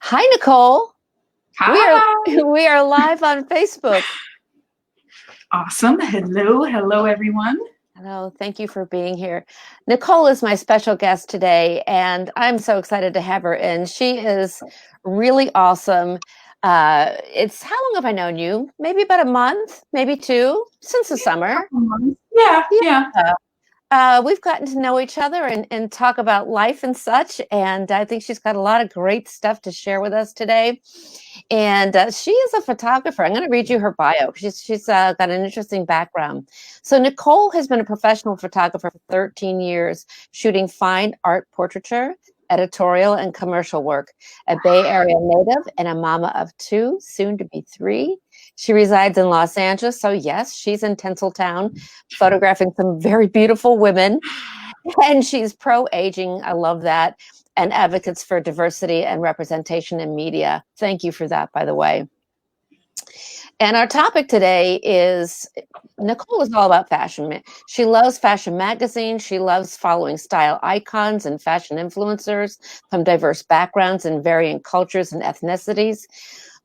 Hi, Nicole. We are Hi. we are live on Facebook. Awesome. Hello, everyone. Hello, thank you for being here. Nicole is my special guest today, and I'm so excited to have her in. She is really awesome. It's how long have I known you? Maybe about a month, maybe two, since the Yeah, a summer. couple months. Yeah. Yeah. We've gotten to know each other and talk about life and such. And I think she's got a lot of great stuff to share with us today. And she is a photographer. I'm going to read you her bio. She's got an interesting background. So Nicole has been a professional photographer for 13 years, shooting fine art portraiture, editorial, and commercial work. A Bay Area native and a mama of two, soon to be three. She resides in Los Angeles. So yes, she's in Tinseltown, photographing some very beautiful women. And she's pro-aging. I love that. And advocates for diversity and representation in media. Thank you for that, by the way. And our topic today is Nicole is all about fashion. She loves fashion magazines. She loves following style icons and fashion influencers from diverse backgrounds and varying cultures and ethnicities.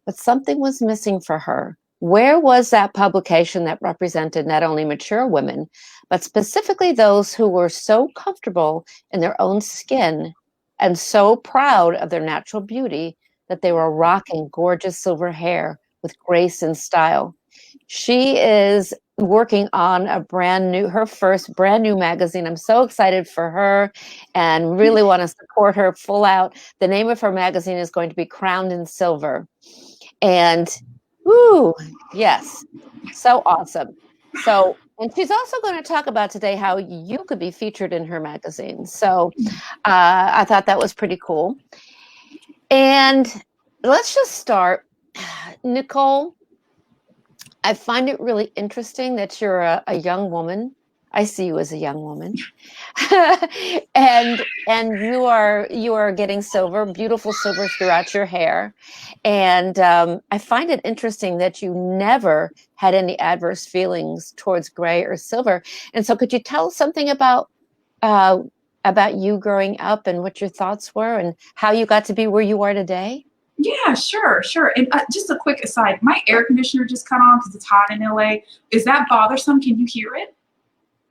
But something was missing for her. Where was that publication that represented not only mature women, but specifically those who were so comfortable in their own skin and so proud of their natural beauty that they were rocking gorgeous silver hair with grace and style? She is working on her first brand new magazine. I'm so excited for her and really want to support her full out. The name of her magazine is going to be Crowned in Silver. And woo, yes, so awesome. And she's also going to talk about today how you could be featured in her magazine. So I thought that was pretty cool. And let's just start. Nicole, I find it really interesting that you're a young woman. I see you as a young woman. and you are getting silver, beautiful silver throughout your hair. And I find it interesting that you never had any adverse feelings towards gray or silver. And so could you tell us something uh, about you growing up and what your thoughts were and how you got to be where you are today? Yeah, sure. And just a quick aside, my air conditioner just cut on because it's hot in LA. Is that bothersome? Can you hear it?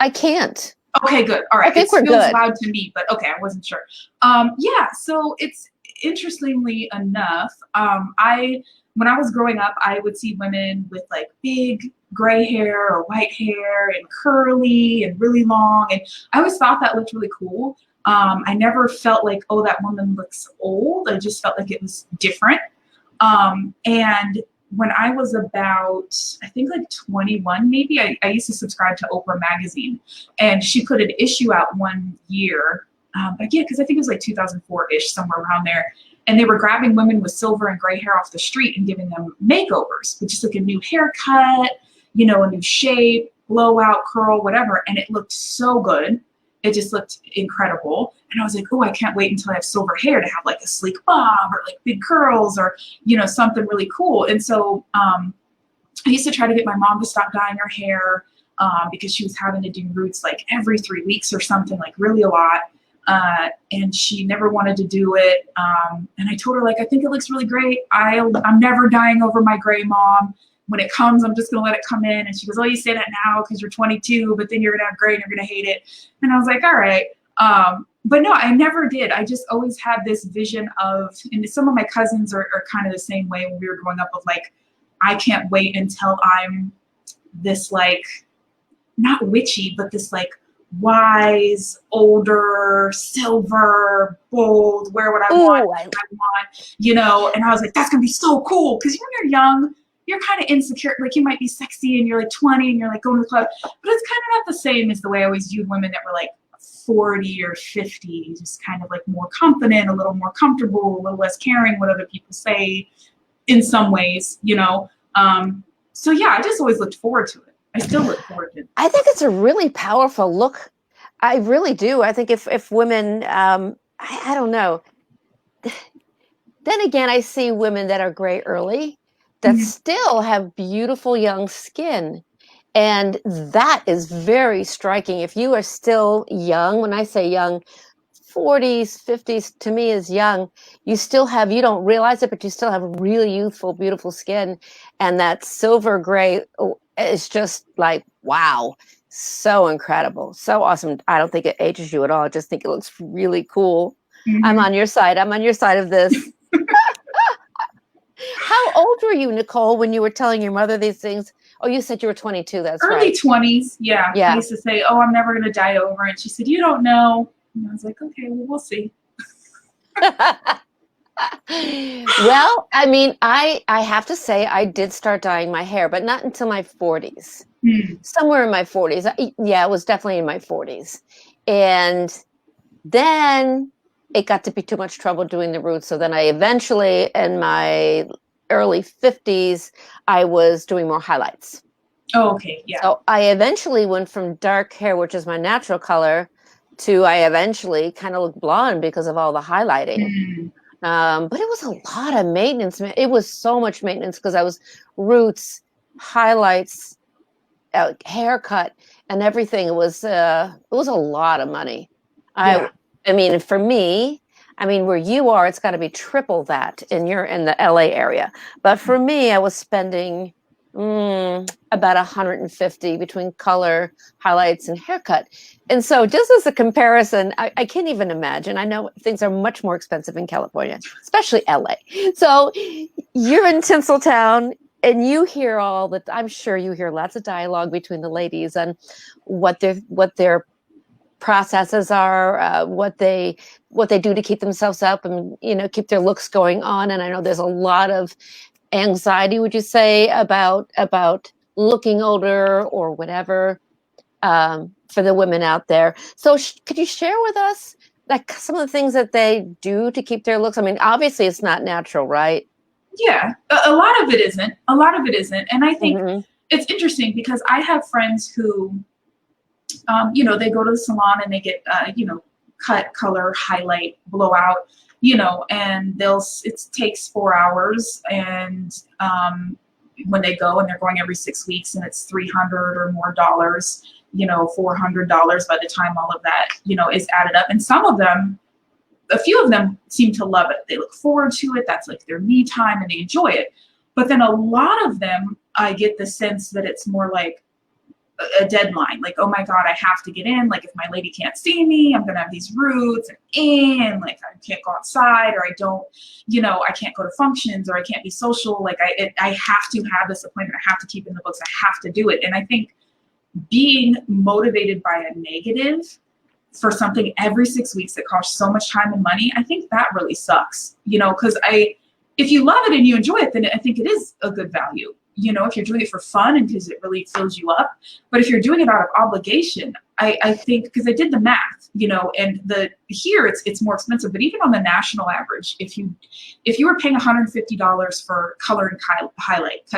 I can't. Okay, good. All I right. It think we're feels good. loud to me, but okay, I wasn't sure. Yeah, so it's interestingly enough, I when I was growing up, I would see women with like big gray hair or white hair and curly and really long, and I always thought that looked really cool. I never felt like, oh, that woman looks old. I just felt like it was different. And when I was about, I think like 21, maybe, I used to subscribe to Oprah magazine, and she put an issue out one year. But yeah, because I think it was like 2004-ish, somewhere around there. And they were grabbing women with silver and gray hair off the street and giving them makeovers, with just like a new haircut, a new shape, blowout, curl, whatever. And it looked so good. It just looked incredible. And I was like, oh, I can't wait until I have silver hair to have like a sleek bob or like big curls or, something really cool. And so I used to try to get my mom to stop dyeing her hair because she was having to do roots like every 3 weeks or something, like really a lot. And she never wanted to do it. And I told her, like, I think it looks really great. I'm never dyeing over my gray, Mom. When it comes, I'm just going to let it come in. And she goes, oh, you say that now because you're 22, but then you're going to have gray and you're going to hate it. And I was like, all right. But no, I never did. I just always had this vision of, and some of my cousins are kind of the same way when we were growing up, of like, I can't wait until I'm this, like, not witchy, but this like wise, older, silver, bold, wear what I want, Ooh, and I was like, that's gonna be so cool. Because when you're young, you're kind of insecure. Like, you might be sexy and you're like 20 and you're like going to the club, but it's kind of not the same as the way I always viewed women that were like 40 or 50, just kind of like more confident, a little more comfortable, a little less caring what other people say in some ways. So yeah, I just always looked forward to it. I still look forward to it. I think it's a really powerful look. I really do. I think if women, I don't know. Then again, I see women that are gray early that Mhm. still have beautiful young skin. And that is very striking. If you are still young, when I say young, 40s, 50s to me is young. You still have, you don't realize it, but you still have really youthful, beautiful skin. And that silver gray is just like, wow, so incredible, so awesome. I don't think it ages you at all. I just think it looks really cool. I'm Mm-hmm. on your side. I'm on your side of this. How old were you, Nicole, when you were telling your mother these things? Oh, you said you were 22. That's Early right. 20s. Yeah. I Yeah. used to say, oh, I'm never going to die over. And she said, you don't know. And I was like, okay, well, we'll see. Well, I mean, I have to say I did start dyeing my hair, but not until my 40s. Hmm. Somewhere in my 40s. Yeah, it was definitely in my 40s. And then it got to be too much trouble doing the roots. So then I eventually, in my early 50s, I was doing more highlights. Oh, okay. Yeah. So I eventually went from dark hair, which is my natural color, to I eventually kind of looked blonde because of all the highlighting. Hmm. But it was a lot of maintenance. It was so much maintenance because I was roots, highlights, haircut, and everything. It was a lot of money. I Yeah. I mean, for me, I mean, where you are, it's got to be triple that in the LA area. But for me, I was spending about 150 between color, highlights, and haircut. And so, just as a comparison, I can't even imagine. I know things are much more expensive in California, especially LA. So, you're in Tinseltown, and you hear all that. I'm sure you hear lots of dialogue between the ladies on what their processes are, what they do to keep themselves up and keep their looks going on. And I know there's a lot of anxiety, would you say, about looking older or whatever, for the women out there. So could you share with us like some of the things that they do to keep their looks? I mean, obviously it's not natural, right? Yeah. A lot of it isn't. A lot of it isn't. And I think Mm-hmm. it's interesting because I have friends who, they go to the salon and they get, cut, color, highlight, blowout, and it takes 4 hours. And when they go and they're going every 6 weeks and it's $300 or more dollars, $400 by the time all of that, is added up. And a few of them seem to love it. They look forward to it. That's like their me time and they enjoy it. But then a lot of them, I get the sense that it's more like a deadline. Like, oh my God, I have to get in. Like if my lady can't see me, I'm going to have these roots and like I can't go outside or I don't, I can't go to functions or I can't be social. Like I have to have this appointment. I have to keep in the books. I have to do it. And I think being motivated by a negative for something every 6 weeks that costs so much time and money, I think that really sucks, because if you love it and you enjoy it, then I think it is a good value, if you're doing it for fun and because it really fills you up. But if you're doing it out of obligation, I think, because I did the math, and here it's more expensive, but even on the national average, if you were paying $150 for color and highlight,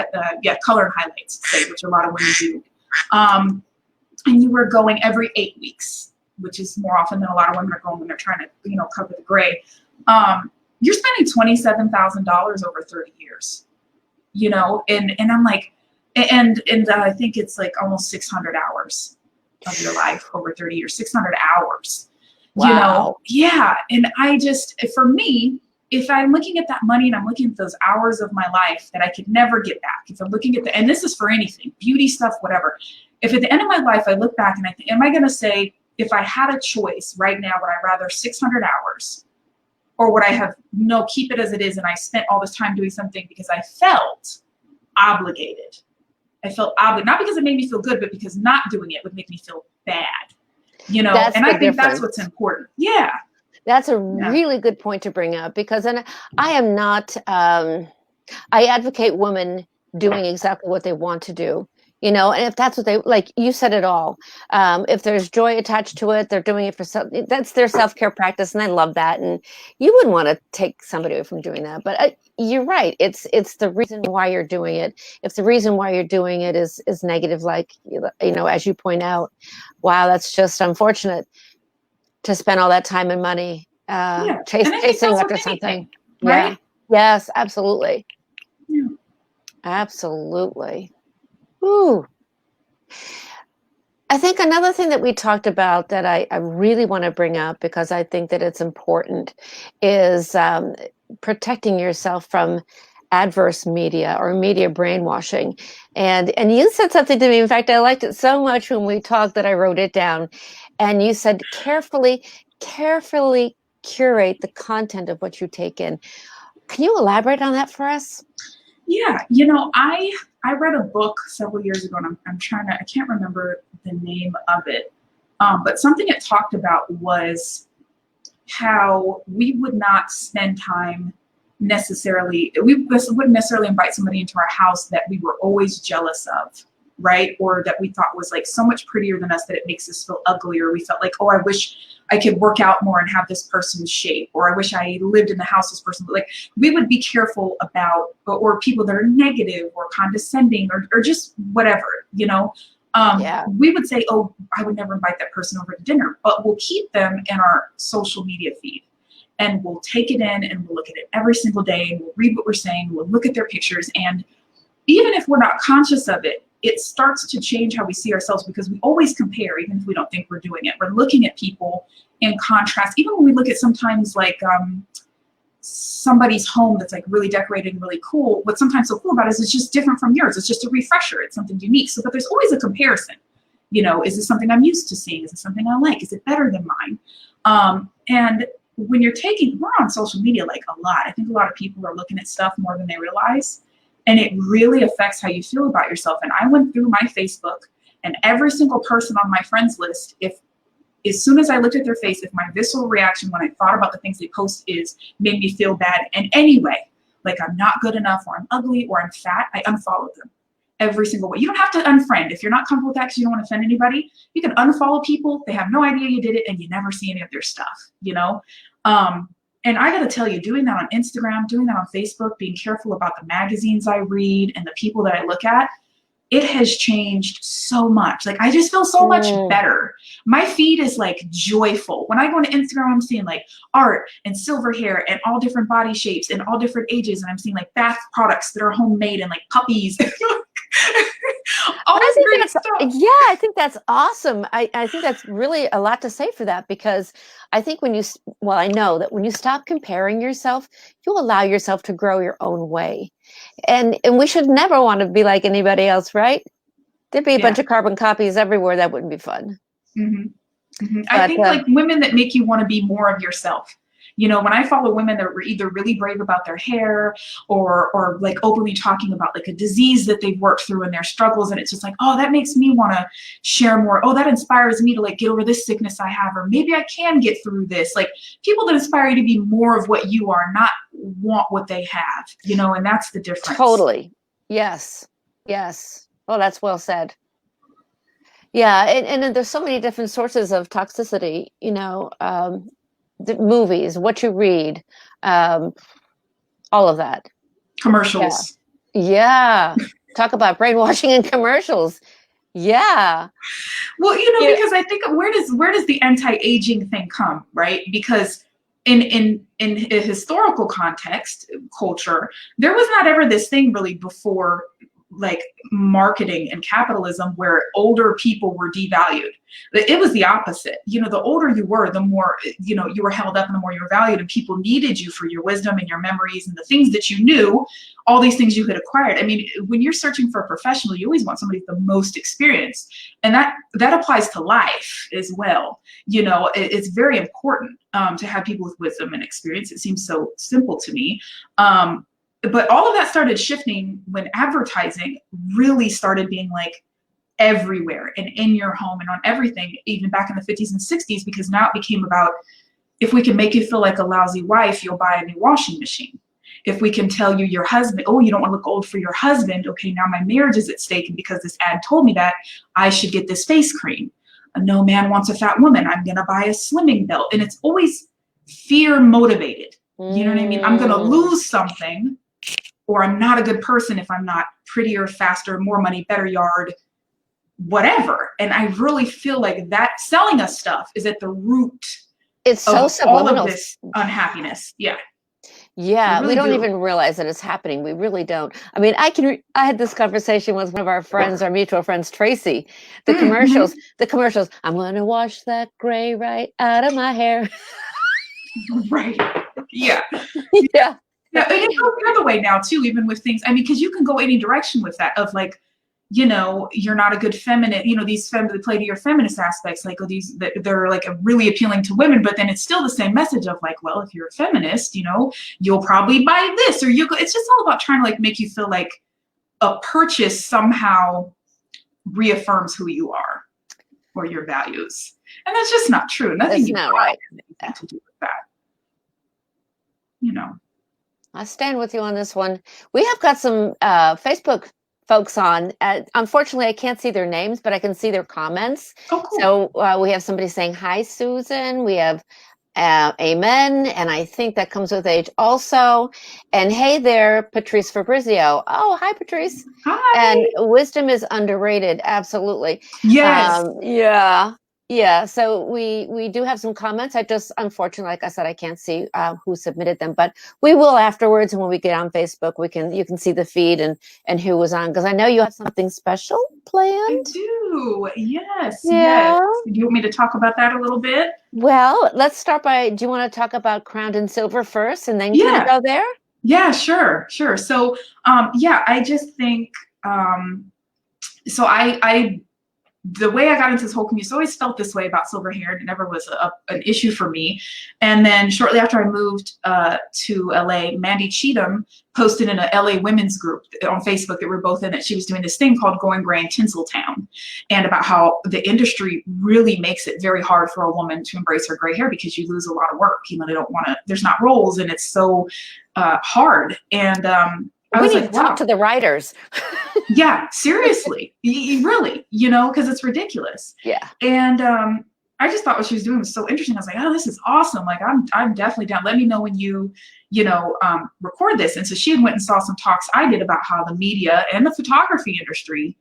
color and highlights, say, which a lot of women do, and you were going every 8 weeks, which is more often than a lot of women are going when they're trying to, cover the gray. You're spending $27,000 over 30 years, and I'm like, and I think it's like almost 600 hours of your life over 30 years, 600 hours, Wow. Yeah. And for me, if I'm looking at that money and I'm looking at those hours of my life that I could never get back, if I'm looking at and this is for anything, beauty stuff, whatever. If at the end of my life, I look back and I think, am I going to say, if I had a choice right now, would I rather 600 hours or would I have, no, keep it as it is. And I spent all this time doing something because I felt obligated. I felt obligated, not because it made me feel good, but because not doing it would make me feel bad, That's and the I think that's difference. what's important. Yeah. That's a Yeah. really good point to bring up because then I am not, I advocate women doing exactly what they want to do, and if that's what they like, you said it all. If there's joy attached to it, they're doing it for that's their self-care practice. And I love that. And you wouldn't want to take somebody away from doing that, but you're right. It's the reason why you're doing it. If the reason why you're doing it is negative, like, as you point out, wow, that's just unfortunate to spend all that time and money Yeah. And I think chasing that's after with something. anything, Yeah. right? Yes, absolutely. Yeah. Absolutely. Ooh. I think another thing that we talked about that I really want to bring up because I think that it's important is protecting yourself from adverse media or media brainwashing. And you said something to me. In fact, I liked it so much when we talked that I wrote it down. And you said carefully curate the content of what you take in. Can you elaborate on that for us? Yeah, I read a book several years ago, and I'm trying to, I can't remember the name of it, but something it talked about was how we would not spend time necessarily, we wouldn't necessarily invite somebody into our house that we were always jealous of, right? Or that we thought was like so much prettier than us that it makes us feel ugly, or we felt like, oh, I wish I could work out more and have this person's shape, or I wish I lived in the house this person. But like, we would be careful about, or people that are negative or condescending or just whatever, Yeah. we would say, oh, I would never invite that person over to dinner, but we'll keep them in our social media feed. And we'll take it in and we'll look at it every single day and we'll read what we're saying. We'll look at their pictures. And even if we're not conscious of it, it starts to change how we see ourselves, because we always compare, even if we don't think we're doing it. We're looking at people in contrast. Even when we look at sometimes like somebody's home that's like really decorated and really cool, what's sometimes so cool about it is it's just different from yours. It's just a refresher. It's something unique. So, but there's always a comparison. Is this something I'm used to seeing? Is it something I like? Is it better than mine? And when we're on social media like a lot. I think a lot of people are looking at stuff more than they realize. And it really affects how you feel about yourself. And I went through my Facebook, and every single person on my friends list, as soon as I looked at their face, if my visceral reaction when I thought about the things they post made me feel bad in any way, like I'm not good enough, or I'm ugly, or I'm fat, I unfollowed them every single way. You don't have to unfriend. If you're not comfortable with that because you don't want to offend anybody, you can unfollow people. They have no idea you did it, and you never see any of their stuff, And I got to tell you, doing that on Instagram, doing that on Facebook, being careful about the magazines I read and the people that I look at, it has changed so much. Like, I just feel so much better. My feed is like joyful. When I go to Instagram, I'm seeing like art and silver hair and all different body shapes and all different ages. And I'm seeing like bath products that are homemade and like puppies. All this great stuff. Yeah, I think that's awesome. I think that's really a lot to say for that, because I think I know that when you stop comparing yourself, you allow yourself to grow your own way. And we should never want to be like anybody else, right? There'd be a bunch of carbon copies everywhere. That wouldn't be fun. Mm-hmm. Mm-hmm. I think like women that make you want to be more of yourself. When I follow women that were either really brave about their hair or like openly talking about like a disease that they've worked through and their struggles, and it's just like, oh, that makes me want to share more. Oh, that inspires me to like get over this sickness I have, or maybe I can get through this. Like, people that inspire you to be more of what you are, not want what they have, and that's the difference. Totally. Yes. Oh, that's well said. Yeah, and there's so many different sources of toxicity, the movies, what you read, all of that. Commercials. Yeah. Talk about brainwashing in commercials. Yeah. Well, because I think where does the anti-aging thing come, right? Because in a historical context, culture, there was not ever this thing really before like marketing and capitalism where older people were devalued. It was the opposite. The older you were, the more, you were held up and the more you were valued, and people needed you for your wisdom and your memories and the things that you knew, all these things you had acquired. I mean, when you're searching for a professional, you always want somebody with the most experience. And that applies to life as well. It's very important to have people with wisdom and experience. It seems so simple to me. But all of that started shifting when advertising really started being like everywhere and in your home and on everything, even back in the 50s and 60s, because now it became about, if we can make you feel like a lousy wife, you'll buy a new washing machine. If we can tell you your husband, oh, you don't want to look old for your husband. Okay, now my marriage is at stake. And because this ad told me that, I should get this face cream. No man wants a fat woman. I'm going to buy a slimming belt. And it's always fear motivated. You know what I mean? I'm going to lose something, or I'm not a good person if I'm not prettier, faster, more money, better yard, whatever. And I really feel like that selling us stuff is at the root of all of this unhappiness. Yeah. They Yeah, we really don't do. even realize that it's happening. We really don't. I mean, I had this conversation with one of our friends, our mutual friends, Tracy. Mm-hmm. The commercials. I'm gonna wash that gray right out of my hair. Right. Yeah. Yeah. Yeah, and it goes the other way now too, even with things. I mean, because you can go any direction with that. Of like, you're not a good feminine. These they play to your feminist aspects, like they're like really appealing to women. But then it's still the same message of like, well, if you're a feminist, you'll probably buy this, or you. It's just all about trying to like make you feel like a purchase somehow reaffirms who you are or your values, and that's just not true. Nothing That's you not buy right. has Yeah. anything to do with that. You know. I stand with you on this one. We have got some Facebook folks on. Unfortunately, I can't see their names, but I can see their comments. Oh, cool. So we have somebody saying, "Hi, Susan." We have amen. And I think that comes with age also. And hey there, Patrice Fabrizio. Oh, hi, Patrice. And Hi. wisdom is underrated. Absolutely. Yes. Yeah. Yeah. So we do have some comments. I just, unfortunately, like I said, I can't see who submitted them, but we will afterwards. And when we get on Facebook, you can see the feed and who was on, because I know you have something special I planned. do. Yes, yes. Yeah. Do you want me to talk about that a little bit? Well, let's start by, do you want to talk about Crowned in Silver first and then kind of Yeah. go there? Yeah, sure, sure. So, yeah, I just think, so the way I got into this whole community, I always felt this way about silver hair. It never was an issue for me. And then shortly after I moved to LA, Mandy Cheatham posted in a LA women's group on Facebook that we're both in, that she was doing this thing called Going Gray in Tinseltown, and about how the industry really makes it very hard for a woman to embrace her gray hair because you lose a lot of work. They don't want to, there's not roles, and it's so hard. And I We was need to like, talk wow. to the writers. Yeah, seriously, really, because it's ridiculous. Yeah. And I just thought what she was doing was so interesting. I was like, oh, this is awesome. Like, I'm definitely down. Let me know when you record this. And so she had went and saw some talks I did about how the media and the photography industry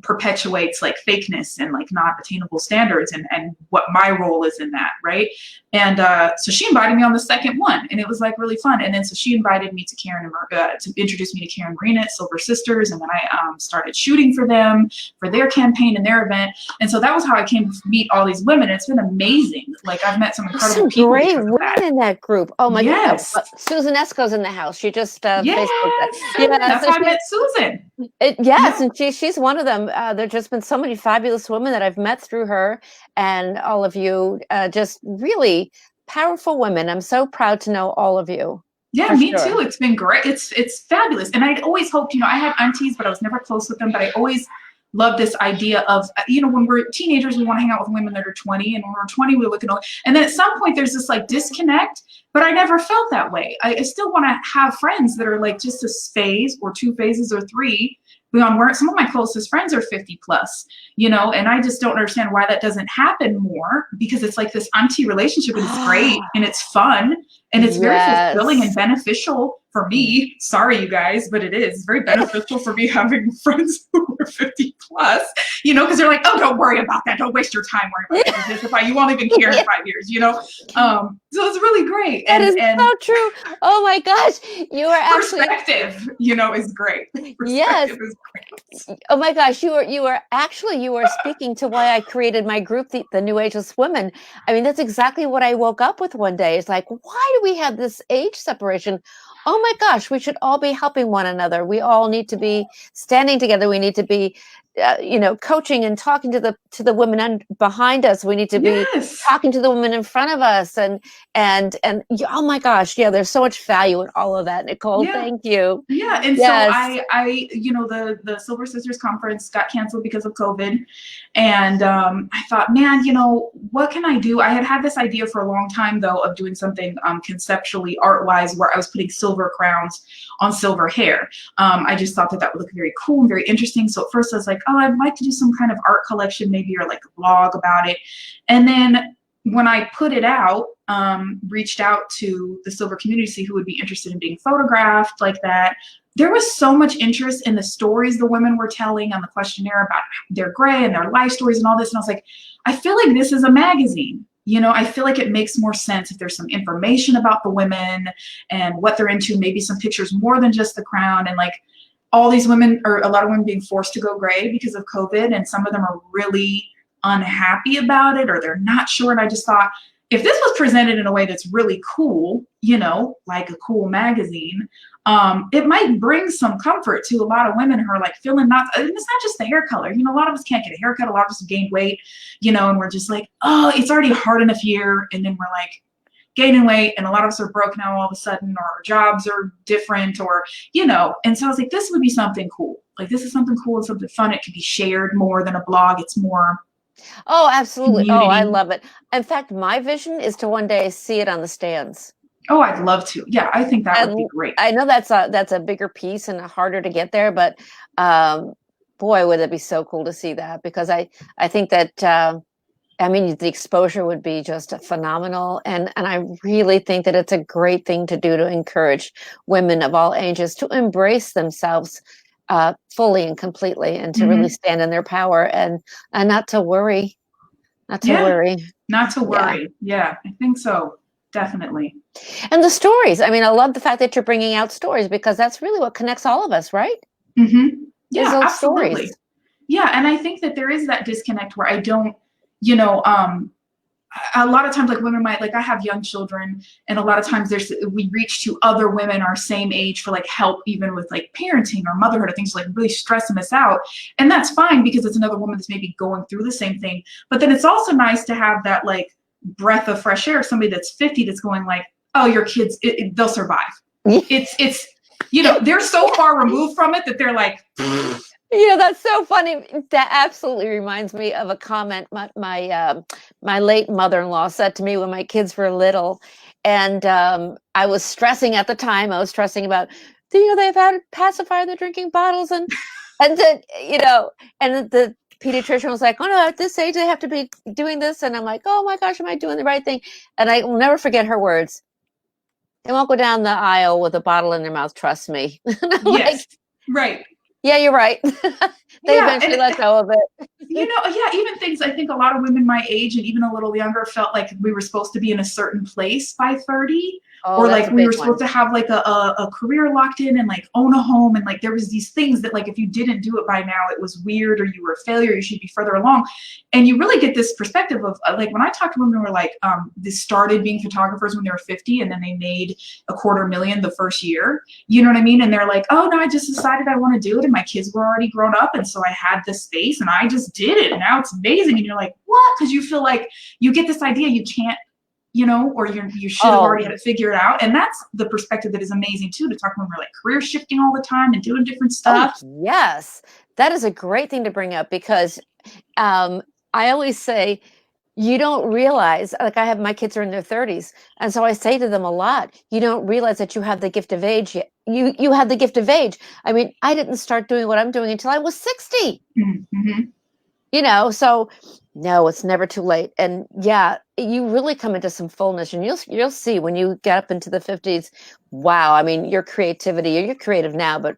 perpetuates like fakeness and like not attainable standards, and what my role is in that, right? And so she invited me on the second one, and it was like really fun. And then so she invited me to to introduce me to Karen Green at Silver Sisters, and then I started shooting for them for their campaign and their event. And so that was how I came to meet all these women. It's been amazing. Like, I've met some incredible people Great because of women that. in that group. Oh my Yes. God. Susan Esco's in the house. She just Yes. Facebooked that. Yeah, That's so how I met Susan. yes, Yeah. and she's one of them. There's just been so many fabulous women that I've met through her, and all of you, just really powerful women. I'm so proud to know all of you. Yeah, For me sure. too. It's been great. It's fabulous. And I'd always hoped, I had aunties, but I was never close with them. But I always loved this idea of, when we're teenagers, we want to hang out with women that are 20, and when we're 20, we're looking old. And then at some point, there's this like disconnect. But I never felt that way. I still want to have friends that are like just a phase or 2 phases or 3 beyond where some of my closest friends are 50 plus, and I just don't understand why that doesn't happen more, because it's like this auntie relationship, and it's great and it's fun. And it's very fulfilling and beneficial for me. Sorry, you guys, but it is very beneficial for me having friends who are 50 plus, because they're like, oh, don't worry about that. Don't waste your time worrying about this. You won't even care in 5 years, So it's really great. That is so true. Oh my gosh. You are actually perspective, is great. Yes. Perspective is great. Oh my gosh, you are speaking to why I created my group, the New Ageless Women. I mean, that's exactly what I woke up with one day. It's like, why do we have this age separation? Oh my gosh, we should all be helping one another. We all need to be standing together. We need to be, coaching and talking to the women behind us. We need to be talking to the women in front of us, and oh my gosh, yeah, there's so much value in all of that, Nicole. Thank you. Yeah, and yes. So I the Silver Sisters conference got canceled because of COVID, and I thought, man, what can I do? I had this idea for a long time, though, of doing something conceptually, art-wise, where I was putting silver crowns on silver hair. I just thought that would look very cool and very interesting. So at first I was like, oh, I'd like to do some kind of art collection, maybe, or like a blog about it. And then when I put it out, reached out to the silver community to see who would be interested in being photographed like that. There was so much interest in the stories the women were telling on the questionnaire about their gray and their life stories and all this. And I was like, I feel like this is a magazine. You know, I feel like it makes more sense if there's some information about the women and what they're into, maybe some pictures more than just the crown, and like all these women, or a lot of women being forced to go gray because of COVID, and some of them are really unhappy about it or they're not sure. And I just thought, if this was presented in a way that's really cool, you know, like a cool magazine, it might bring some comfort to a lot of women who are like feeling not, and it's not just the hair color. You know, a lot of us can't get a haircut. A lot of us have gained weight, you know, and we're just like, oh, it's already hard enough here. And then we're like gaining weight, and a lot of us are broke now all of a sudden, or our jobs are different, or, you know, and so I was like, this would be something cool. Like, this is something cool and something fun. It could be shared more than a blog. It's more Oh, absolutely. Oh, I community. love it. In fact, my vision is to one day see it on the stands. Oh, I'd love to. Yeah, I think that would be And great. I know that's a bigger piece and harder to get there, but boy, would it be so cool to see that, because I think that I mean, the exposure would be just phenomenal, and I really think that it's a great thing to do to encourage women of all ages to embrace themselves fully and completely, and to really stand in their power, and not to worry, not to Yeah, worry. not to Yeah. worry. Yeah, I think so. Definitely. And the stories. I mean, I love the fact that you're bringing out stories, because that's really what connects all of us, right? Hmm. Is Yeah, those absolutely. stories. Yeah, and I think that there is that disconnect where I don't, you know, a lot of times, like, women might, like, I have young children, and a lot of times we reach to other women our same age for like help, even with like parenting or motherhood or things like really stressing us out. And that's fine, because it's another woman that's maybe going through the same thing. But then it's also nice to have that like breath of fresh air, somebody that's 50 that's going like, oh, your kids, they'll survive. It's, you know, they're so far removed from it that they're like, Yeah, that's so funny. That absolutely reminds me of a comment my late mother-in-law said to me when my kids were little, and I was stressing at the time. I was stressing about, you know, they've had a pacifier, they're drinking bottles, and then, you know, and the pediatrician was like, oh no, at this age they have to be doing this, and I'm like, oh my gosh, am I doing the right thing? And I will never forget her words. They won't go down the aisle with a bottle in their mouth, trust me. And I'm like, yes, right. yeah, you're right. They Yeah, eventually and let go of it. you know, yeah, even things, I think a lot of women my age and even a little younger felt like we were supposed to be in a certain place by 30, Oh, or that's like a we big were one. supposed to have like a career locked in and like own a home, and like there was these things that like if you didn't do it by now it was weird, or you were a failure, you should be further along. And you really get this perspective of like, when I talk to women who are like they started being photographers when they were 50 and then they made $250,000 the first year, you know what I mean? And they're like, oh no, I just decided I want to do it, and my kids were already grown up, and so I had this space and I just did it, and now it's amazing. And you're like, what? Because you feel like you get this idea you can't, you know, or you should have already Oh, had it figured out. And that's the perspective that is amazing too, to talk when we're like career shifting all the time and doing different oh, stuff. yes. That is a great thing to bring up, because I always say, you don't realize, like, I have, my kids are in their 30s, and so I say to them a lot, you don't realize that you have the gift of age yet. You have the gift of age. I mean, I didn't start doing what I'm doing until I was 60. Mm-hmm. You know, so no, it's never too late. And yeah, you really come into some fullness, and you'll see when you get up into the 50s. Wow, I mean, your creativity, you're creative now, but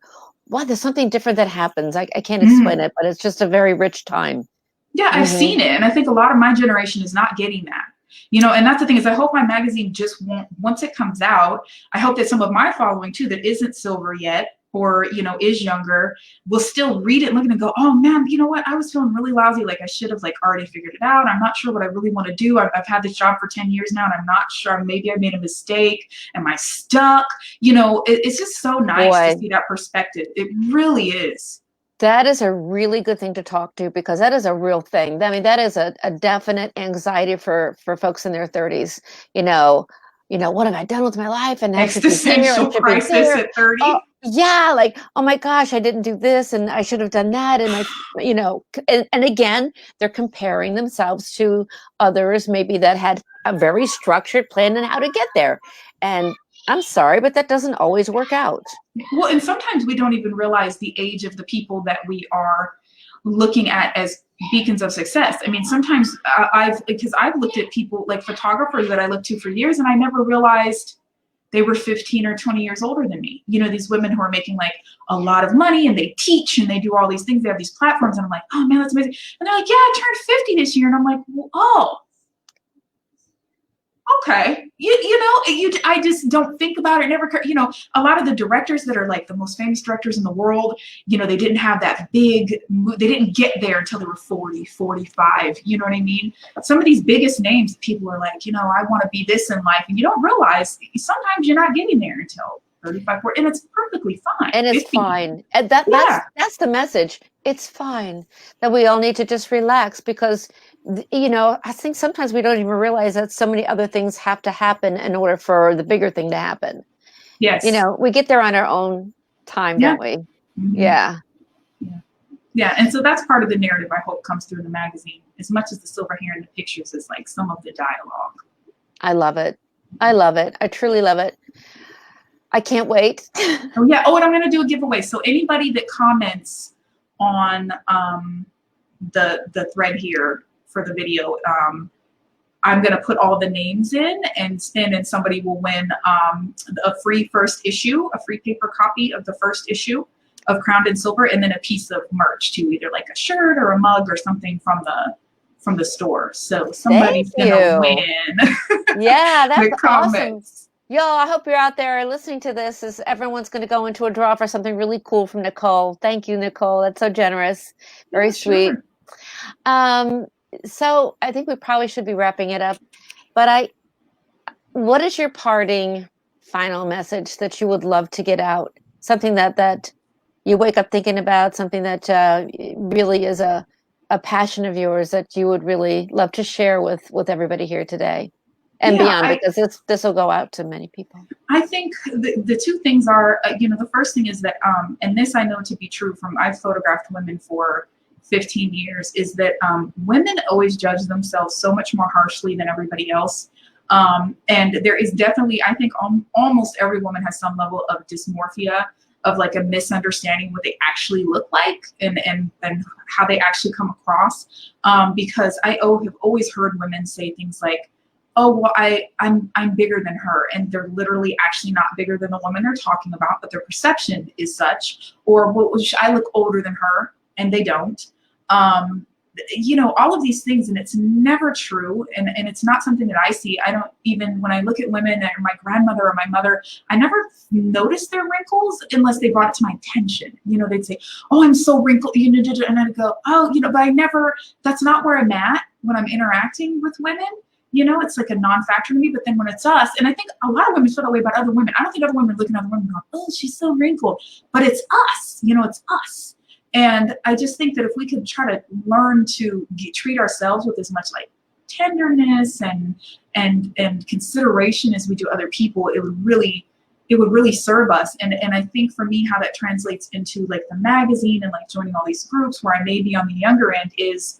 wow, there's something different that happens. I can't explain Mm-hmm. it, but it's just a very rich time. Yeah, I've Hmm. seen it, and I think a lot of my generation is not getting that. You know, and that's the thing, is I hope my magazine just won't, once it comes out, I hope that some of my following too that isn't silver yet, or, you know, is younger, will still read it and look at it and go, oh man, you know what, I was feeling really lousy, like I should have like already figured it out, I'm not sure what I really want to do, I've had this job for 10 years now and I'm not sure, maybe I made a mistake, am I stuck? You know, it's just so nice to Boy, see that perspective. It really is. that is a really good thing to talk to, because that is a real thing. I mean, that is a definite anxiety for folks in their 30s. You know, what have I done with my life? And I should be here, I Existential should be crisis there. at Oh, 30. yeah, like, oh my gosh, I didn't do this, and I should have done that. And and again, they're comparing themselves to others, maybe that had a very structured plan on how to get there. And I'm sorry, but that doesn't always work out. Well, and sometimes we don't even realize the age of the people that we are looking at as beacons of success. I mean, sometimes because I've looked at people like photographers that I looked to for years, and I never realized they were 15 or 20 years older than me. You know, these women who are making like a lot of money, and they teach and they do all these things. They have these platforms, and I'm like, oh man, that's amazing. And they're like, yeah, I turned 50 this year. And I'm like, well, oh, Okay. I just don't think about it. Never, a lot of the directors that are like the most famous directors in the world, they didn't have that they didn't get there until they were 40, 45. You know what I mean? Some of these biggest names, people are like, I want to be this in life. And you don't realize sometimes you're not getting there until 35, 40, and it's perfectly fine. And it's 50. fine. And that's the message. It's fine that we all need to just relax because, I think sometimes we don't even realize that so many other things have to happen in order for the bigger thing to happen. Yes. We get there on our own time, Yeah. don't we? Mm-hmm. Yeah. Yeah. And so that's part of the narrative I hope comes through in the magazine, as much as the silver hair in the pictures is like some of the dialogue. I love it. I love it. I truly love it. I can't wait. Oh, yeah. Oh, and I'm going to do a giveaway. So anybody that comments on the thread here for the video, I'm going to put all the names in, and somebody will win a free first issue, a free paper copy of the first issue of Crowned in Silver, and then a piece of merch too, either like a shirt or a mug or something from the store. So somebody's going to win. Yeah, that's awesome. Comments. Y'all, I hope you're out there listening to this, as everyone's going to go into a draw for something really cool from Nicole. Thank you, Nicole. That's so generous. Very sweet. Sure. So I think we probably should be wrapping it up, but what is your parting final message that you would love to get out? Something that you wake up thinking about, something that really is a passion of yours that you would really love to share with everybody here today and beyond, because this will go out to many people. I think the two things are, the first thing is that, and this I know to be true from, I've photographed women for 15 years, is that women always judge themselves so much more harshly than everybody else. And there is definitely, I think almost every woman has some level of dysmorphia, of like a misunderstanding what they actually look like and how they actually come across. Because I have always heard women say things like, oh, well, I'm bigger than her, and they're literally actually not bigger than the woman they're talking about, but their perception is such. Or, well, I look older than her, and they don't. All of these things, and it's never true, and it's not something that I see. I don't even, when I look at women, or my grandmother or my mother, I never notice their wrinkles unless they brought it to my attention. They'd say, oh, I'm so wrinkled, and I'd go, oh, but I never, that's not where I'm at when I'm interacting with women. It's like a non-factor to me. But then when it's us, and I think a lot of women feel that way about other women. I don't think other women are looking at other women going, oh, she's so wrinkled. But it's us, it's us. And I just think that if we could try to learn to treat ourselves with as much like tenderness and consideration as we do other people, it would really serve us. And I think for me, how that translates into like the magazine and like joining all these groups where I may be on the younger end is,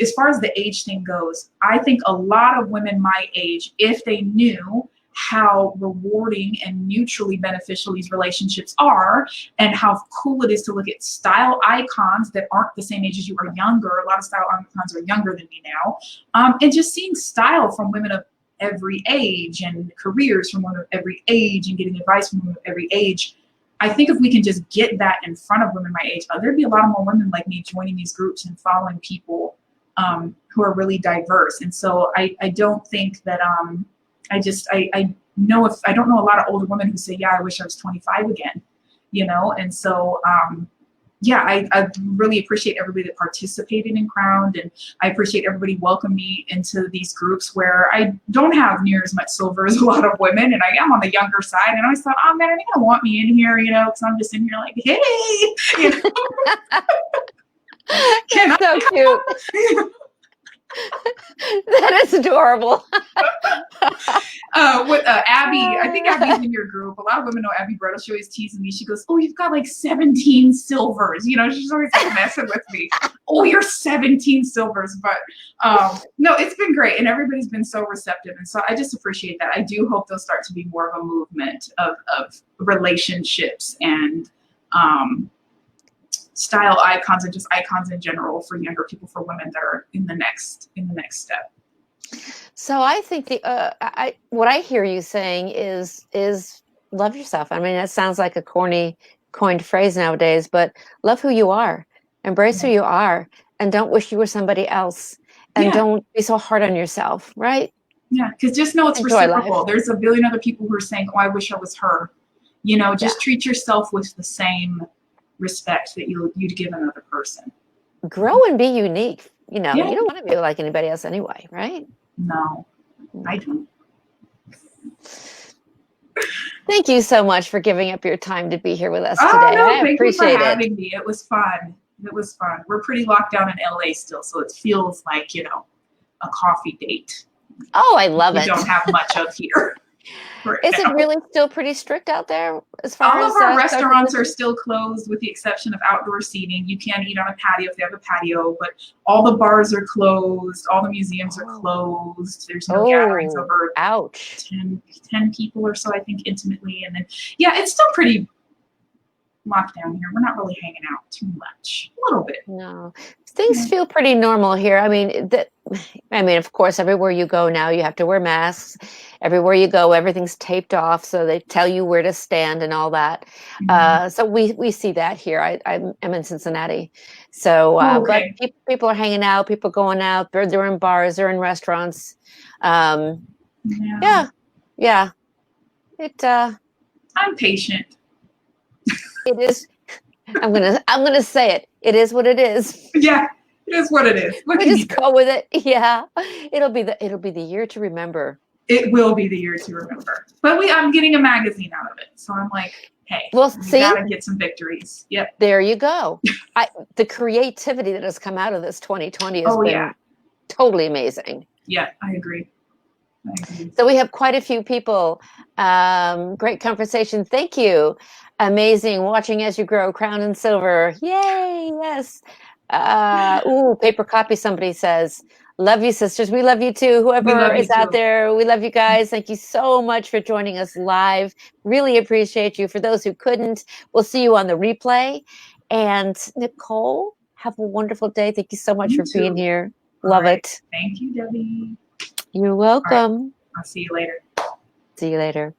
as far as the age thing goes, I think a lot of women my age, if they knew how rewarding and mutually beneficial these relationships are, and how cool it is to look at style icons that aren't the same age as you, or younger. A lot of style icons are younger than me now. And just seeing style from women of every age, and careers from women of every age, and getting advice from women of every age. I think if we can just get that in front of women my age, there'd be a lot more women like me joining these groups and following people who are really diverse. And so I don't think that, I don't know a lot of older women who say, yeah, I wish I was 25 again, And so, I really appreciate everybody that participated in Crowned, and I appreciate everybody welcoming me into these groups where I don't have near as much silver as a lot of women, and I am on the younger side. And I always thought, oh man, are they gonna want me in here, because I'm just in here like, hey, That's so cute. That is adorable. With Abby, I think Abby's in your group. A lot of women know Abby Brettel. She always teases me. She goes, oh, you've got like 17 silvers. She's always like messing with me. Oh, you're 17 silvers. But no, it's been great. And everybody's been so receptive. And so I just appreciate that. I do hope there'll start to be more of a movement of relationships and style icons, and just icons in general for younger people, for women that are in the next step. So I think what I hear you saying is love yourself. I mean, it sounds like a corny coined phrase nowadays, but love who you are, embrace who you are, and don't wish you were somebody else. and Yeah. don't be so hard on yourself, right? Yeah, because just know it's Enjoy reciprocal. life. There's a billion other people who are saying, "Oh, I wish I was her." You know, Yeah. just treat yourself with the same respect that you'd give another person. Grow and be unique. You know, Yeah. you don't want to be like anybody else anyway, right? No, I don't. Thank you so much for giving up your time to be here with us Oh, today. no, I thank you for appreciate it. having me. It was fun. It was fun. We're pretty locked down in LA still, so it feels like, you know, a coffee date. Oh, I love We it. don't have much of here. Right Is it now. really still pretty strict out there as far All as of our social restaurants are distancing? still closed with the exception of outdoor seating. You can eat on a patio if they have a patio, but all the bars are closed. All the museums are closed. There's no gatherings Oh, over ouch. 10 people or so, I think, intimately. And then, yeah, it's still pretty locked down here. We're not really hanging out too much. A little bit. No, things Yeah. feel pretty normal here. I mean, of course, everywhere you go now, you have to wear masks. Everywhere you go, everything's taped off, so they tell you where to stand and all that. Mhm. So we see that here. I'm in Cincinnati, so Oh, but okay. people are hanging out, people going out. They're in bars, they're in restaurants. Um, Yeah. yeah, yeah. It I'm patient. it is. I'm gonna say it. It is what it is. Yeah, it is what it is. What We can you just do? go with it. Yeah, it'll be the year to remember. It will be the year to remember. But I'm getting a magazine out of it. So I'm like, hey, Well, we see, gotta get some victories. Yep. there you go. The creativity that has come out of this 2020 has Oh, yeah. been totally amazing. Yeah, I agree. I agree. So we have quite a few people. Great conversation. Thank you. Amazing. Watching as you grow, crown and silver. Yay. Yes. Paper copy, somebody says. Love you, sisters. We love you too. We Whoever love you is out too. there, we love you guys. Thank you so much for joining us live. Really appreciate you. For those who couldn't, we'll see you on the replay. And Nicole, have a wonderful day. Thank you so much You for being too. here. All Love right. it. Thank you, Debbie. You're All right. welcome. I'll see you later. See you later.